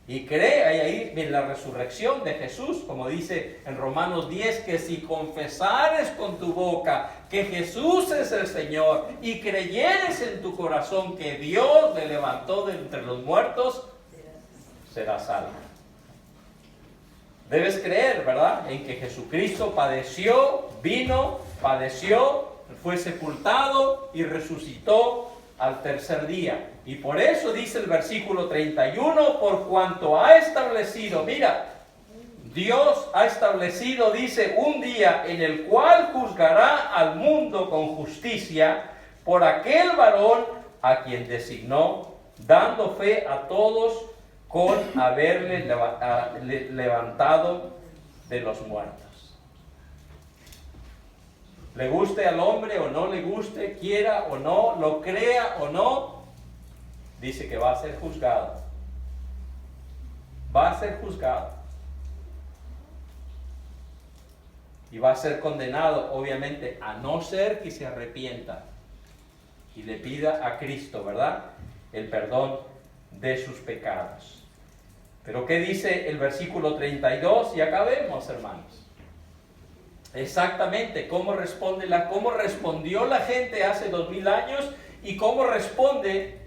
Y cree ahí en la resurrección de Jesús, como dice en Romanos 10, que si confesares con tu boca que Jesús es el Señor y creyeres en tu corazón que Dios le levantó de entre los muertos, serás salvo. Debes creer, ¿verdad?, en que Jesucristo padeció, vino, padeció, fue sepultado y resucitó al tercer día. Y por eso dice el versículo 31, por cuanto ha establecido, mira, Dios ha establecido, dice, un día en el cual juzgará al mundo con justicia por aquel varón a quien designó, dando fe a todos con haberle levantado de los muertos. Le guste al hombre o no le guste, quiera o no, lo crea o no, dice que va a ser juzgado. Va a ser juzgado. Y va a ser condenado, obviamente, a no ser que se arrepienta y le pida a Cristo, ¿verdad?, el perdón de sus pecados. Pero ¿qué dice el versículo 32? Y acá vemos, hermanos, exactamente cómo respondió la gente hace 2000 años y cómo responde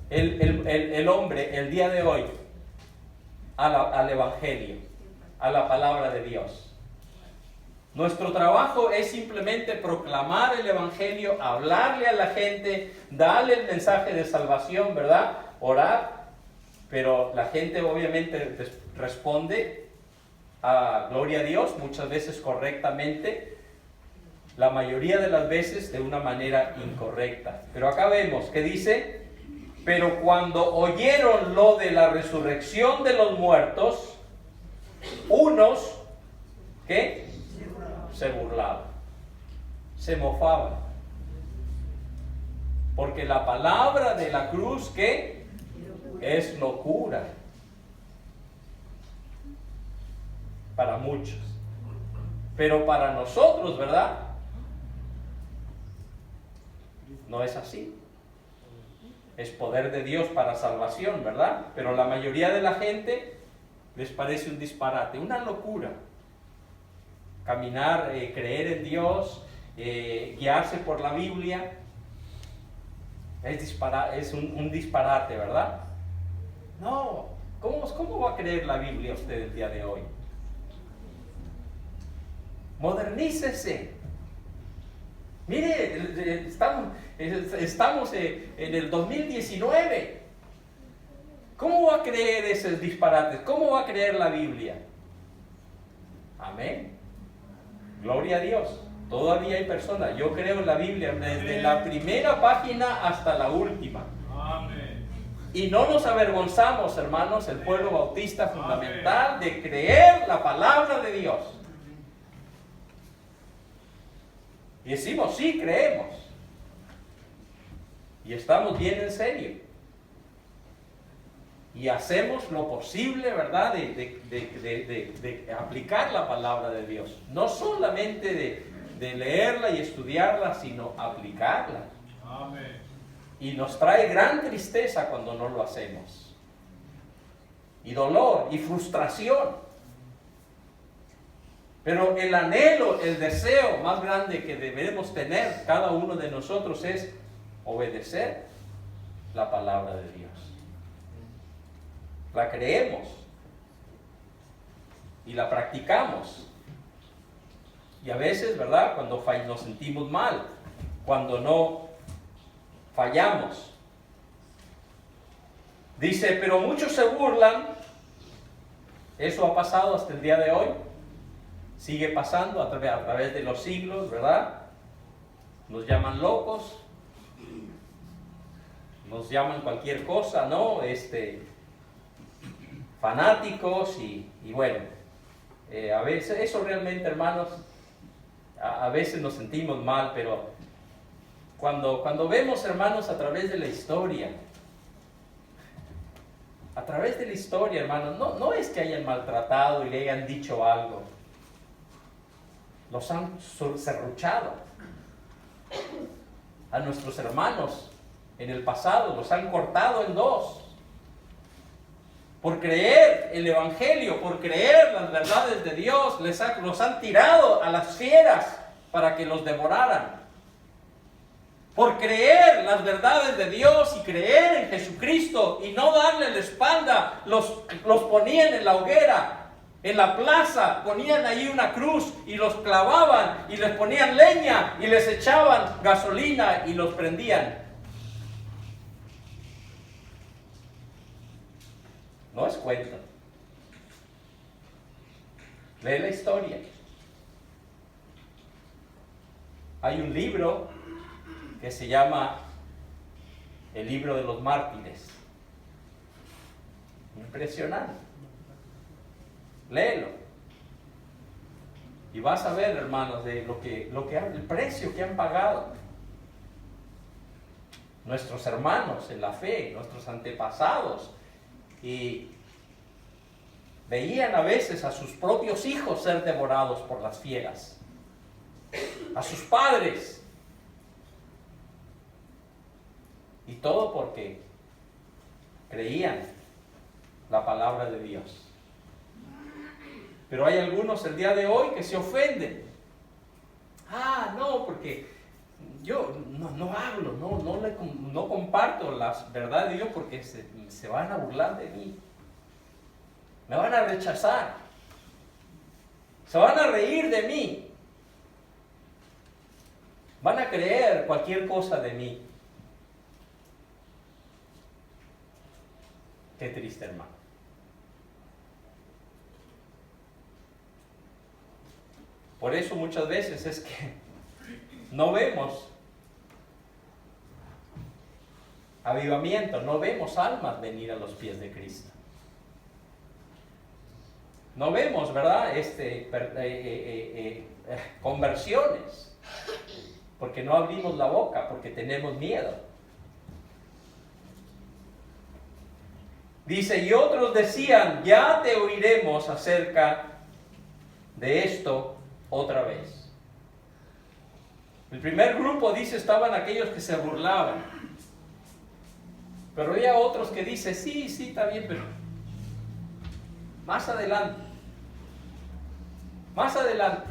el hombre el día de hoy al Evangelio, a la palabra de Dios. Nuestro trabajo es simplemente proclamar el Evangelio, hablarle a la gente, darle el mensaje de salvación, ¿verdad? Orar, pero la gente obviamente responde a gloria a Dios, muchas veces correctamente, la mayoría de las veces de una manera incorrecta. Pero acá vemos que dice, pero cuando oyeron lo de la resurrección de los muertos, unos, ¿qué? Se burlaban, se mofaban, porque la palabra de la cruz, ¿qué? Es locura para muchos, pero para nosotros, ¿verdad? No es así. Es poder de Dios para salvación, ¿verdad? Pero la mayoría de la gente les parece un disparate, una locura. Caminar, creer en Dios, guiarse por la Biblia, es un disparate, ¿verdad? No, ¿cómo va a creer la Biblia usted el día de hoy? Modernícese. Mire, estamos en el 2019. ¿Cómo va a creer esos disparates? ¿Cómo va a creer la Biblia? Amén. Gloria a Dios. Todavía hay personas. Yo creo en la Biblia desde la primera página hasta la última. Amén. Y no nos avergonzamos, hermanos, el pueblo bautista fundamental, de creer la palabra de Dios. Y decimos, sí, creemos. Y estamos bien en serio. Y hacemos lo posible, ¿verdad?, de aplicar la palabra de Dios. No solamente de leerla y estudiarla, sino aplicarla. Amén. Y nos trae gran tristeza cuando no lo hacemos. Y dolor y frustración. Pero el anhelo, el deseo más grande que debemos tener cada uno de nosotros es obedecer la palabra de Dios. La creemos y la practicamos. Y a veces, ¿verdad?, cuando nos sentimos mal, cuando no fallamos. Dice, pero muchos se burlan. Eso ha pasado hasta el día de hoy. Sigue pasando a través de los siglos, ¿verdad? Nos llaman locos. Nos llaman cualquier cosa, ¿no? Fanáticos y bueno, a veces, eso realmente, hermanos, a veces nos sentimos mal, pero cuando vemos, hermanos, a través de la historia, hermanos, no es que hayan maltratado y le hayan dicho algo, los han serruchado a nuestros hermanos en el pasado, los han cortado en dos. Por creer el Evangelio, por creer las verdades de Dios, los han tirado a las fieras para que los devoraran. Por creer las verdades de Dios y creer en Jesucristo y no darle la espalda, los ponían en la hoguera, en la plaza, ponían ahí una cruz y los clavaban y les ponían leña y les echaban gasolina y los prendían. No es cuento. Lee la historia. Hay un libro que se llama El libro de los mártires. Impresionante. Léelo. Y vas a ver, hermanos, de el precio que han pagado nuestros hermanos en la fe, nuestros antepasados. Y veían a veces a sus propios hijos ser devorados por las fieras, a sus padres. Y todo porque creían la palabra de Dios. Pero hay algunos el día de hoy que se ofenden. No, porque yo no hablo, no comparto las verdades de Dios porque se van a burlar de mí. Me van a rechazar. Se van a reír de mí. Van a creer cualquier cosa de mí. Qué triste, hermano. Por eso muchas veces es que no vemos avivamiento, no vemos almas venir a los pies de Cristo. No vemos, ¿verdad? Conversiones, porque no abrimos la boca, porque tenemos miedo. Dice, y otros decían, ya te oiremos acerca de esto otra vez. El primer grupo, dice, estaban aquellos que se burlaban. Pero había otros que dicen, sí, está bien, pero más adelante. Más adelante.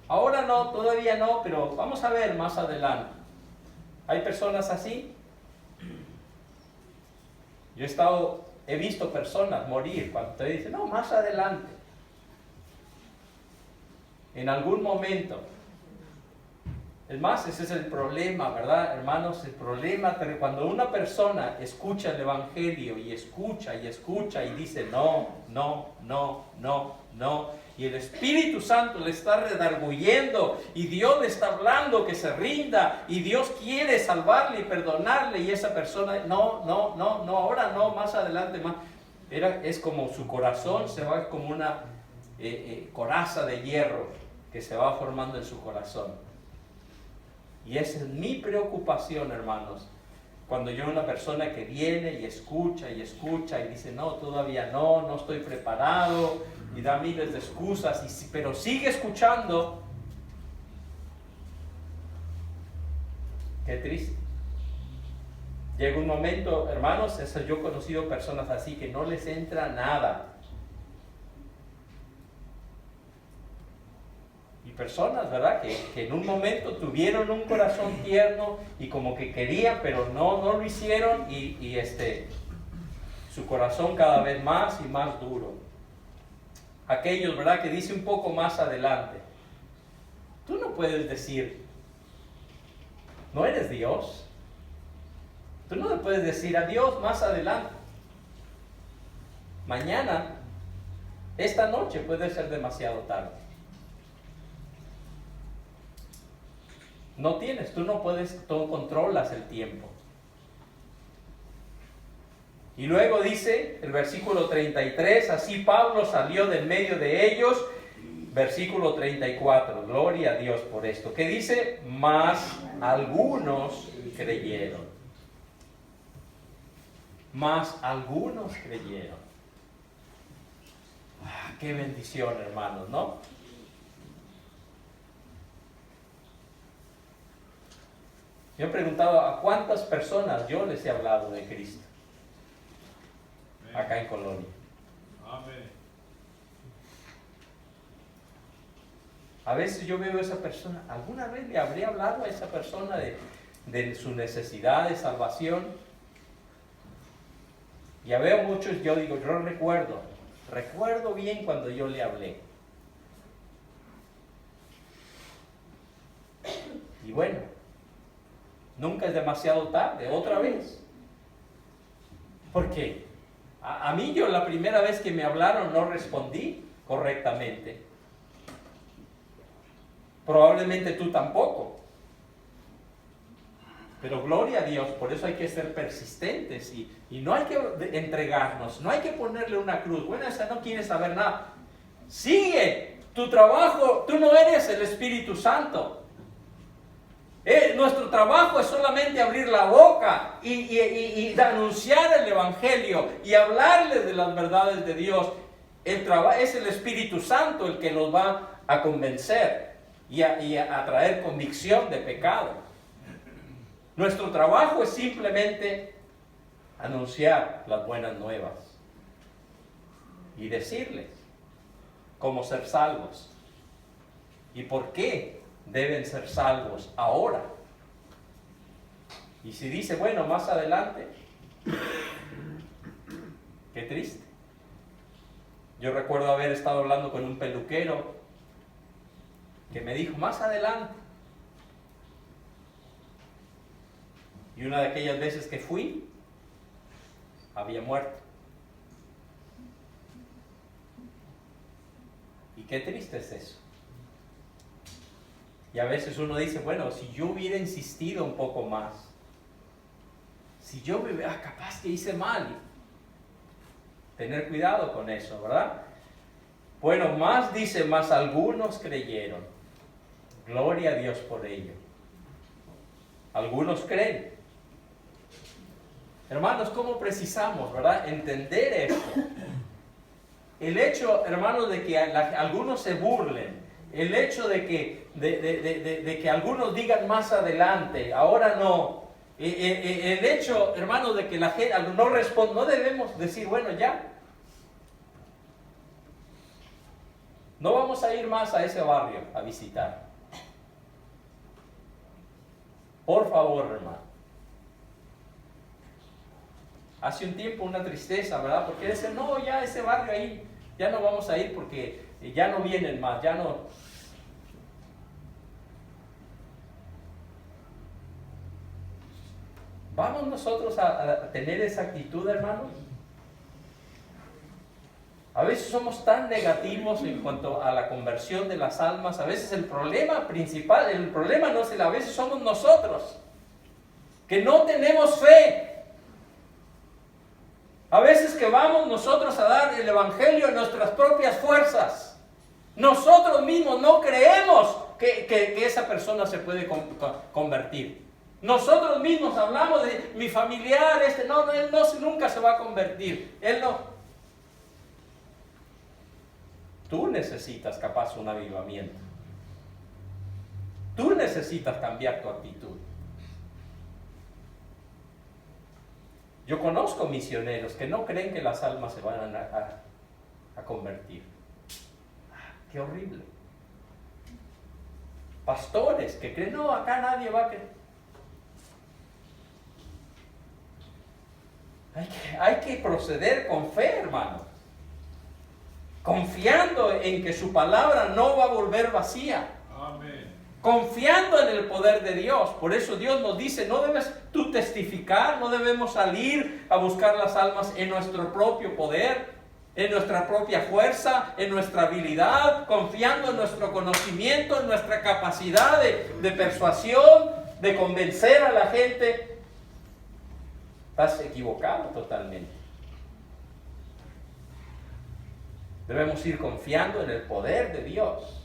Ahora no, todavía no, pero vamos a ver más adelante. ¿Hay personas así? Yo he visto personas morir cuando te dicen, no, más adelante. En algún momento. Es más, ese es el problema, ¿verdad, hermanos? El problema cuando una persona escucha el Evangelio y escucha y dice no, y el Espíritu Santo le está redarguyendo y Dios le está hablando que se rinda y Dios quiere salvarle y perdonarle y esa persona, no, ahora no, más adelante más. Es como su corazón se va como una coraza de hierro que se va formando en su corazón. Y esa es mi preocupación, hermanos, cuando yo una persona que viene y escucha y dice, no, todavía no estoy preparado, y da miles de excusas, pero sigue escuchando. Qué triste. Llega un momento, hermanos, yo he conocido personas así que no les entra nada. Y personas, ¿verdad? Que en un momento tuvieron un corazón tierno y como que querían, pero no lo hicieron y su corazón cada vez más y más duro. Aquellos, ¿verdad? Que dice un poco más adelante. Tú no puedes decir, no eres Dios. Tú no le puedes decir a Dios más adelante. Mañana, esta noche puede ser demasiado tarde. No tienes, tú no puedes, tú controlas el tiempo. Y luego dice el versículo 33, así Pablo salió del medio de ellos, versículo 34, gloria a Dios por esto, que dice, mas algunos creyeron. Mas algunos creyeron. Qué bendición, hermanos, ¿no? Yo he preguntado a cuántas personas yo les he hablado de Cristo acá en Colonia. Amén. A veces yo veo a esa persona, ¿alguna vez le habré hablado a esa persona de su necesidad de salvación? Ya veo muchos, yo digo, yo recuerdo bien cuando yo le hablé. Y bueno, nunca es demasiado tarde, otra vez. Porque a mí yo la primera vez que me hablaron no respondí correctamente. Probablemente tú tampoco. Pero gloria a Dios, por eso hay que ser persistentes y no hay que entregarnos, no hay que ponerle una cruz. Bueno, esa no quiere saber nada. Sigue tu trabajo, tú no eres el Espíritu Santo. Nuestro trabajo es solamente abrir la boca y anunciar el Evangelio y hablarles de las verdades de Dios. Es el Espíritu Santo el que nos va a convencer y a traer convicción de pecado. Nuestro trabajo es simplemente anunciar las buenas nuevas y decirles cómo ser salvos y por qué deben ser salvos ahora. Y si dice, bueno, más adelante, qué triste. Yo recuerdo haber estado hablando con un peluquero que me dijo, más adelante. Y una de aquellas veces que fui, había muerto. Y qué triste es eso. Y a veces uno dice, bueno, si yo hubiera insistido un poco más, si yo me hubiera, capaz que hice mal. Tener cuidado con eso, ¿verdad? Bueno, más dice, más algunos creyeron. Gloria a Dios por ello. Algunos creen. Hermanos, ¿cómo precisamos, verdad, entender esto? El hecho, hermanos, de que algunos se burlen, el hecho de que algunos digan más adelante, ahora no, el hecho, hermanos, de que la gente no responde, no debemos decir, bueno, ya, no vamos a ir más a ese barrio a visitar. Por favor, hermano. Hace un tiempo una tristeza, ¿verdad? Porque dicen, no, ya ese barrio ahí, ya no vamos a ir porque ya no vienen más, ya no. ¿Vamos nosotros a tener esa actitud, hermanos? A veces somos tan negativos en cuanto a la conversión de las almas. A veces el problema principal, el problema no es a veces somos nosotros, que no tenemos fe. A veces que vamos nosotros a dar el Evangelio en nuestras propias fuerzas. Nosotros mismos no creemos que esa persona se puede convertir. Nosotros mismos hablamos de mi familiar, él nunca se va a convertir. Él no. Tú necesitas capaz un avivamiento. Tú necesitas cambiar tu actitud. Yo conozco misioneros que no creen que las almas se van a convertir. ¡Qué horrible! Pastores que creen, no, acá nadie va a creer. Hay que proceder con fe, hermano. Confiando en que su palabra no va a volver vacía. Amén. Confiando en el poder de Dios. Por eso Dios nos dice, no debes tú testificar, no debemos salir a buscar las almas en nuestro propio poder, en nuestra propia fuerza, en nuestra habilidad, confiando en nuestro conocimiento, en nuestra capacidad de persuasión, de convencer a la gente. Estás equivocado totalmente. Debemos ir confiando en el poder de Dios.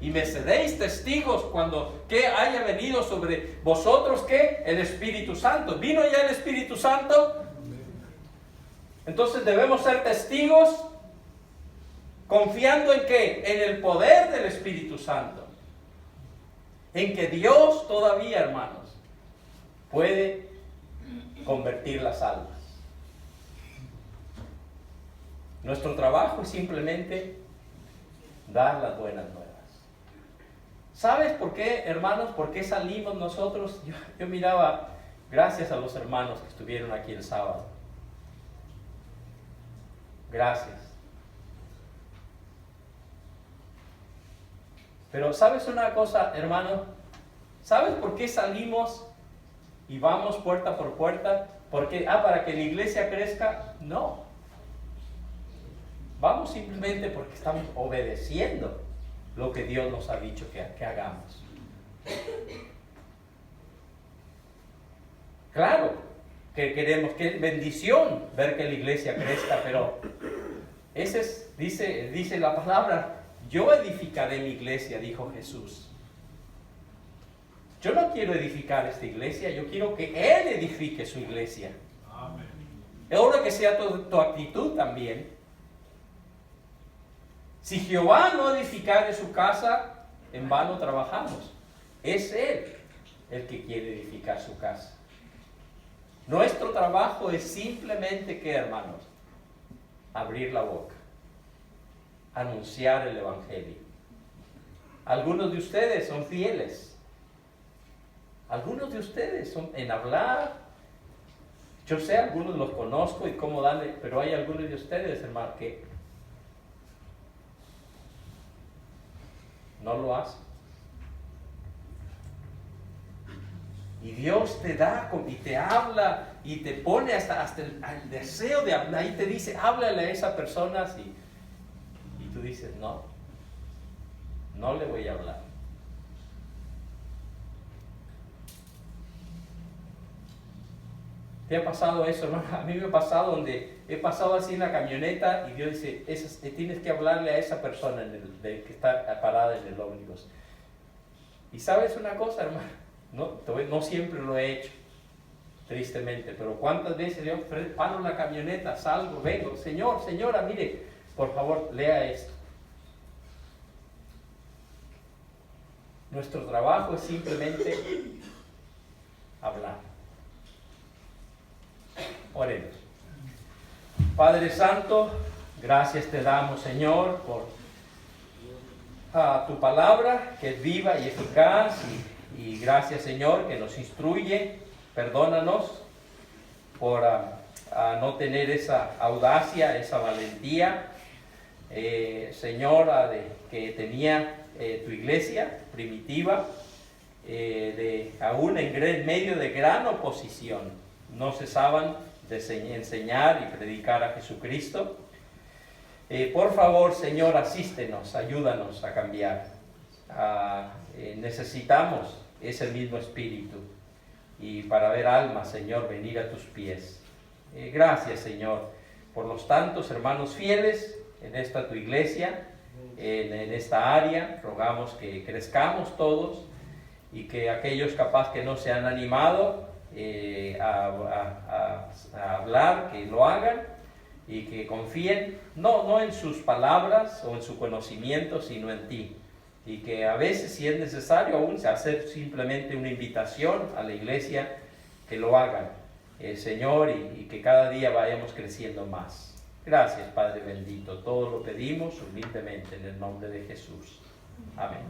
Y me seréis testigos cuando que haya venido sobre vosotros que el Espíritu Santo. ¿Vino ya el Espíritu Santo? Entonces debemos ser testigos confiando en ¿qué? En el poder del Espíritu Santo. En que Dios todavía, hermanos, puede convertir las almas. Nuestro trabajo es simplemente dar las buenas nuevas. ¿Sabes por qué, hermanos? ¿Por qué salimos nosotros? Yo miraba, gracias a los hermanos que estuvieron aquí el sábado. Gracias. Pero ¿sabes una cosa, hermano? ¿Sabes por qué salimos y vamos puerta por puerta? Porque, para que la iglesia crezca, no. Vamos simplemente porque estamos obedeciendo lo que Dios nos ha dicho que hagamos. Claro que queremos, que es bendición ver que la iglesia crezca, pero dice la palabra, yo edificaré mi iglesia, dijo Jesús. Yo no quiero edificar esta iglesia, yo quiero que Él edifique su iglesia. Amén. Es hora que sea tu actitud también. Si Jehová no edificare su casa, en vano trabajamos. Es Él el que quiere edificar su casa. Nuestro trabajo es simplemente, ¿qué, hermanos? Abrir la boca, anunciar el evangelio. Algunos de ustedes son fieles. Algunos de ustedes son en hablar. Yo sé, algunos los conozco y cómo darle, pero hay algunos de ustedes, hermano, que no lo hacen. Y Dios te da y te habla y te pone hasta el deseo de hablar y te dice, háblale a esa persona así. Y tú dices, no le voy a hablar. ¿Te ha pasado eso, hermano? A mí me ha pasado donde he pasado así en la camioneta y Dios dice, tienes que hablarle a esa persona que está parada en el ómnibus. Y ¿sabes una cosa, hermano? No siempre lo he hecho, tristemente, pero ¿cuántas veces yo paro la camioneta, salgo, vengo, señora, mire, por favor, lea esto. Nuestro trabajo es simplemente hablar. Oremos. Padre Santo, gracias te damos, Señor, por tu palabra, que es viva y eficaz, y gracias, Señor, que nos instruye. Perdónanos por no tener esa audacia, esa valentía, Señor, que tenía tu iglesia primitiva, aún en medio de gran oposición. No cesaban de enseñar y predicar a Jesucristo. Por favor, Señor, asístenos, ayúdanos a cambiar. Necesitamos ese mismo espíritu y para ver almas, Señor, venir a tus pies. Gracias, Señor, por los tantos hermanos fieles en esta tu iglesia, en esta área. Rogamos que crezcamos todos y que aquellos capaz que no se han animado a hablar, que lo hagan y que confíen no en sus palabras o en su conocimiento, sino en ti. Y que a veces, si es necesario aún, hacer simplemente una invitación a la iglesia, que lo hagan, Señor, y que cada día vayamos creciendo más. Gracias, Padre bendito. Todo lo pedimos humildemente en el nombre de Jesús. Amén.